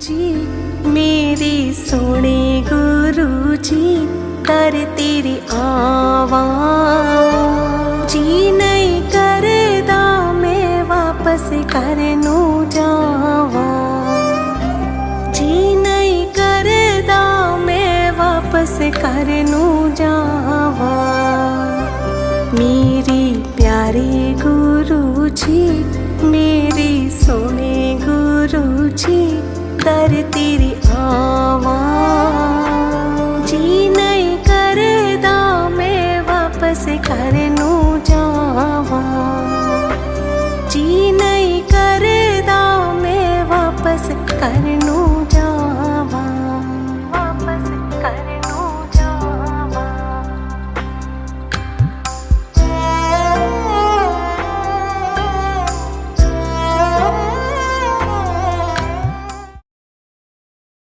जी मेरे सोने गुरु जी तर तेरी आवाज़ जी नहीं करदा मैं वापस घर नू जावा जी नहीं करदा मैं वापस घर नू जावा मेरे प्यारे गुरु जी मेरे सोने गुरु जी तर तेरी आवाज़ जी नहीं करदा मैं वापस घर नू जावा जी नहीं करदा मैं वापस घर नू